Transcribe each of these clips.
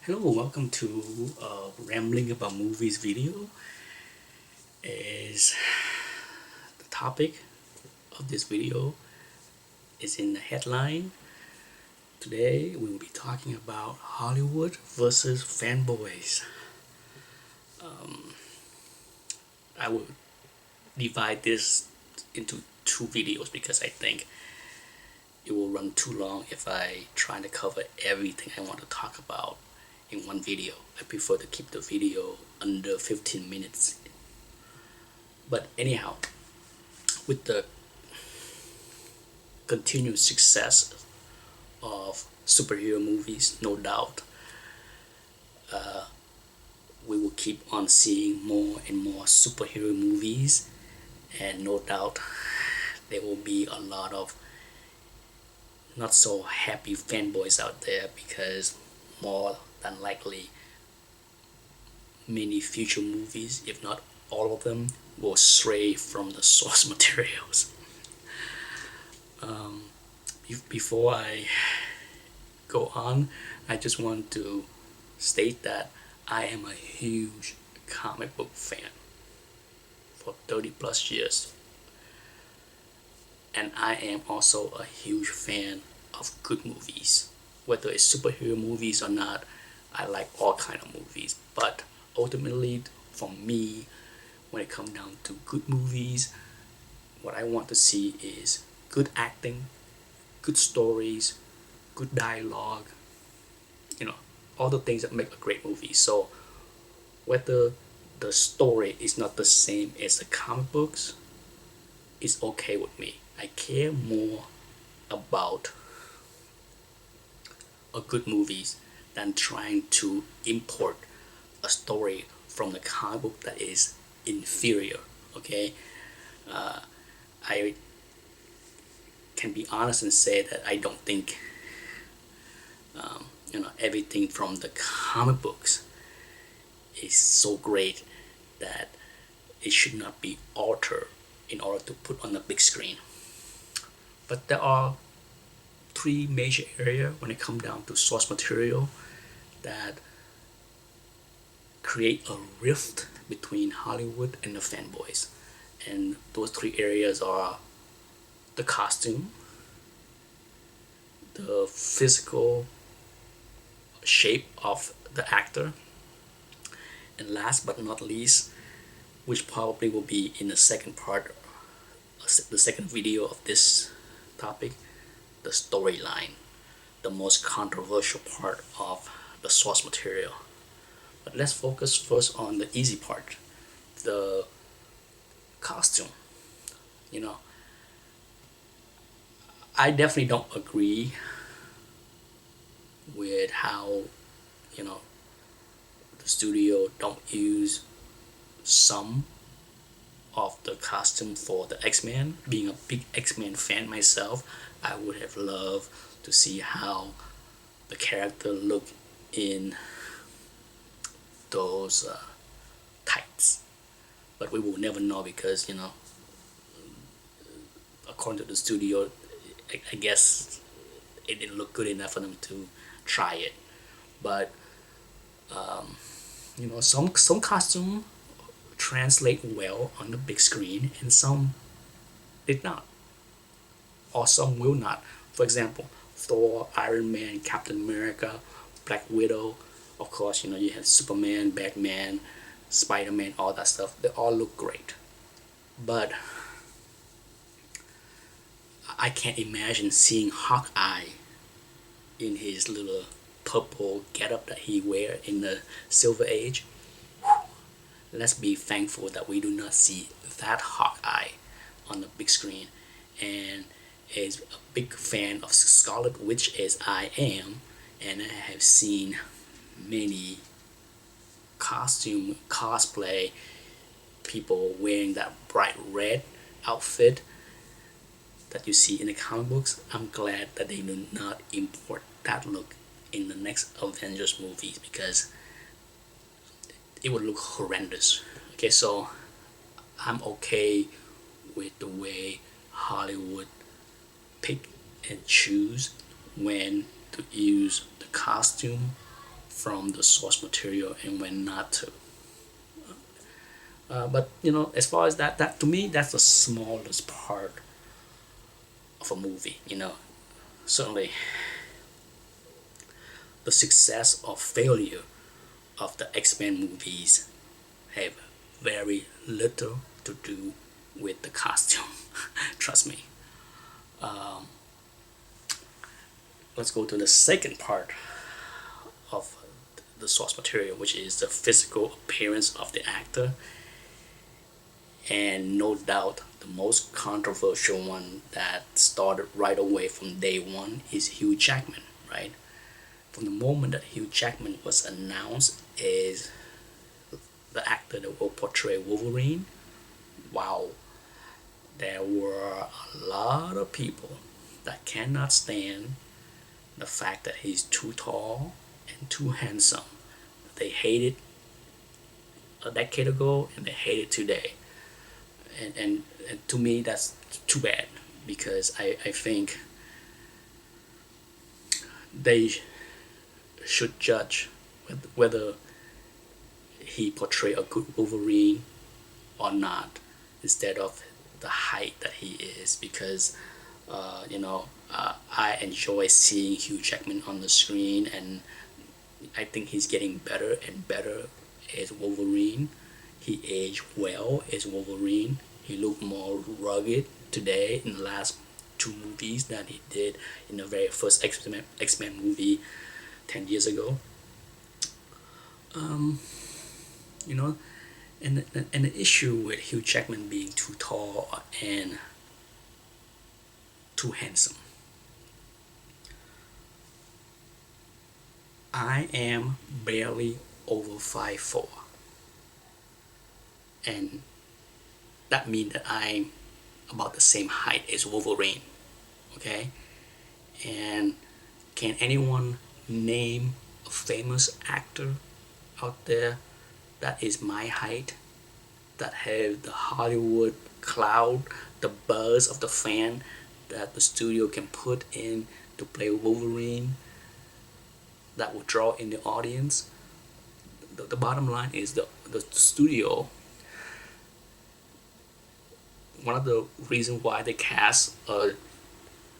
Hello, welcome to Rambling About Movies video. Is the topic of this video is in the headline. Today we will be talking about Hollywood versus fanboys. I will divide this into two videos because I think it will run too long if I try to cover everything I want to talk about in one video. I prefer to keep the video under 15 minutes. But anyhow, with the continued success of superhero movies, no doubt, we will keep on seeing more and more superhero movies, and no doubt there will be a lot of not so happy fanboys out there because more than likely many future movies, if not all of them, will stray from the source materials. Before I go on, I just want to state that I am a huge comic book fan for 30 plus years, and I am also a huge fan of good movies. Whether it's superhero movies or not, I like all kind of movies. But ultimately, for me, when it comes down to good movies, what I want to see is good acting, good stories, good dialogue, you know, all the things that make a great movie. So whether the story is not the same as the comic books, it's okay with me. I care more about a good movies than trying to import a story from the comic book that is inferior. Okay, I can be honest and say that I don't think everything from the comic books is so great that it should not be altered in order to put on the big screen. But there are three major areas when it comes down to source material that create a rift between Hollywood and the fanboys. And those three areas are the costume, the physical shape of the actor, and last but not least, which probably will be in the second part, the second video of this topic, the storyline, the most controversial part of the source material. But let's focus first on the easy part, the costume. You know, I definitely don't agree with how, you know, the studio don't use some of the costume for the X-Men. Being a big X-Men fan myself, I would have loved to see how the character look in those tights. But we will never know because, according to the studio, I guess it didn't look good enough for them to try it. But some costume translate well on the big screen, and some did not, or some will not. For example, Thor, Iron Man, Captain America, Black Widow. Of course, you have Superman, Batman, Spider-Man, all that stuff. They all look great, but I can't imagine seeing Hawkeye in his little purple getup that he wear in the Silver Age. Let's be thankful that we do not see that Hawkeye on the big screen. And as a big fan of Scarlet Witch as I am, and I have seen many costume cosplay people wearing that bright red outfit that you see in the comic books, I'm glad that they do not import that look in the next Avengers movies because it would look horrendous. Okay, so I'm okay with the way Hollywood pick and choose when to use the costume from the source material and when not to. But as far as that to me, that's the smallest part of a movie. Certainly the success or failure of the X-Men movies have very little to do with the costume. Trust me. Um, let's go to the second part of the source material, which is the physical appearance of the actor. And no doubt, the most controversial one that started right away from day one is Hugh Jackman, right? From the moment that Hugh Jackman was announced as the actor that will portray Wolverine, wow, there were a lot of people that cannot stand the fact that he's too tall and too handsome. They hated a decade ago and they hate it today. And to me, that's too bad, because I think they should judge whether he portray a good Wolverine or not, instead of the height that he is. Because I enjoy seeing Hugh Jackman on the screen, and I think he's getting better and better as Wolverine. He aged well as Wolverine. He looked more rugged today in the last two movies than he did in the very first X-Men movie 10 years ago. Um, you know, and the issue with Hugh Jackman being too tall and too handsome. I am barely over 5'4", and that means that I'm about the same height as Wolverine. Okay, and can anyone name a famous actor out there that is my height, that have the Hollywood cloud, the buzz of the fan that the studio can put in to play Wolverine, that will draw in the audience? The bottom line is the studio, one of the reasons why they cast a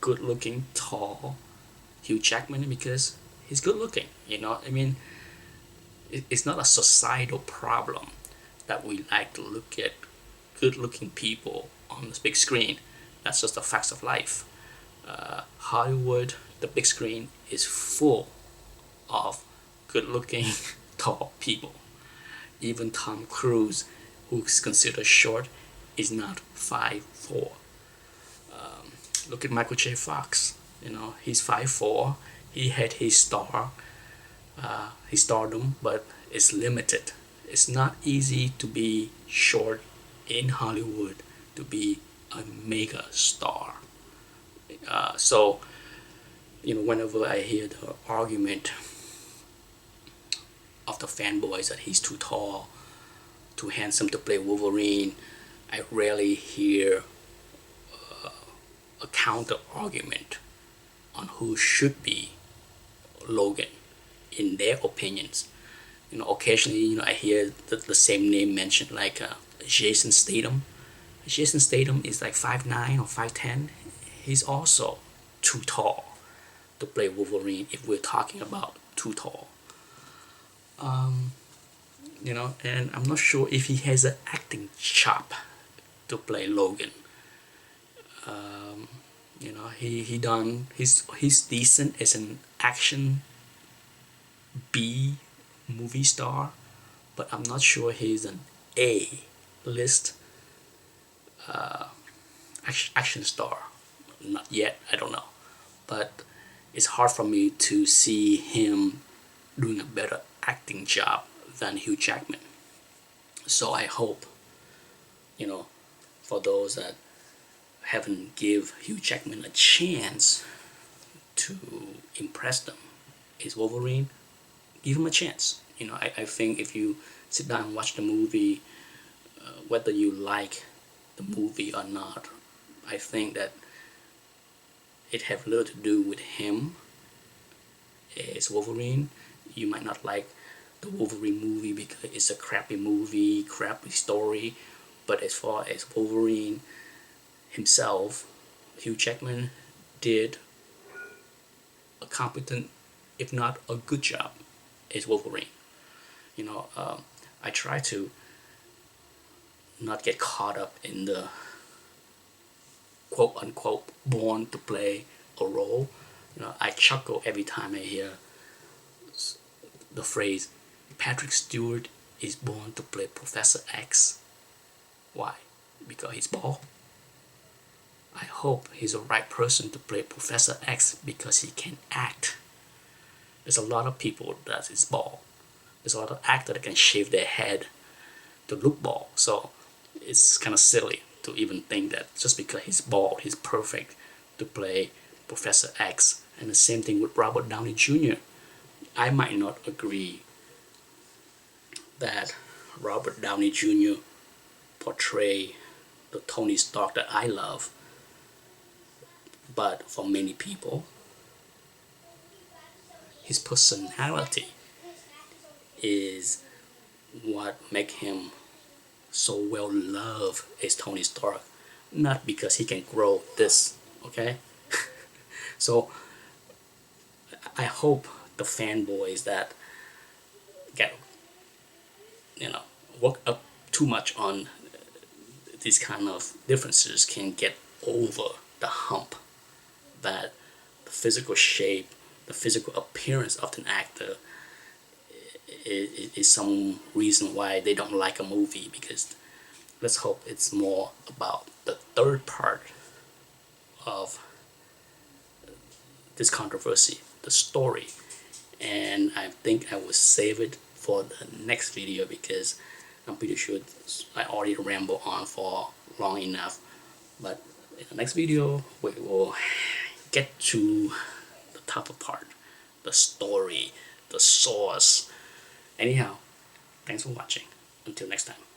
good looking tall Hugh Jackman, because he's good looking. I mean, it's not a societal problem that we like to look at good looking people on the big screen. That's just the facts of life. Hollywood, the big screen, is full of good looking tall people. Even Tom Cruise, who's considered short, is not 5'4". Look at Michael J. Fox. He's 5'4". He had his stardom, but it's limited. It's not easy to be short in Hollywood, to be a mega star. So, whenever I hear the argument of the fanboys that he's too tall, too handsome to play Wolverine, I rarely hear a counter argument on who should be Logan in their opinions. Occasionally, I hear the same name mentioned, like Jason Statham. Jason Statham is like 5'9" or 5'10". He's also too tall to play Wolverine, if we're talking about too tall. And I'm not sure if he has an acting chop to play Logan. He's decent as an action B movie star, but I'm not sure he's an A list action star. Not yet, I don't know, but it's hard for me to see him doing a better acting job than Hugh Jackman. So I hope, for those that haven't give Hugh Jackman a chance to impress them is Wolverine, give him a chance. I think if you sit down and watch the movie, whether you like the movie or not, I think that it have little to do with him as Wolverine. You might not like the Wolverine movie because it's a crappy movie, crappy story. But as far as Wolverine himself, Hugh Jackman did a competent, if not a good job, as Wolverine. You know, I try to not get caught up in the quote unquote born to play a role. You know, I chuckle every time I hear the phrase Patrick Stewart is born to play Professor X. Why? Because he's bald? I hope he's the right person to play Professor X because he can act. There's a lot of people that is bald. There's a lot of actors that can shave their head to look bald. So it's kind of silly to even think that just because he's bald, he's perfect to play Professor X. And the same thing with Robert Downey Jr. I might not agree that Robert Downey Jr. portray the Tony Stark that I love, but for many people, his personality is what make him so well loved as Tony Stark, not because he can grow this, okay? So I hope the fanboys that get, work up too much on these kind of differences can get over the hump that the physical shape, the physical appearance of an actor is some reason why they don't like a movie, because let's hope it's more about the third part of this controversy, the story. And I think I will save it for the next video because I'm pretty sure I already ramble on for long enough. But in the next video, we will get to the tougher part, the story, the source. Anyhow, thanks for watching. Until next time.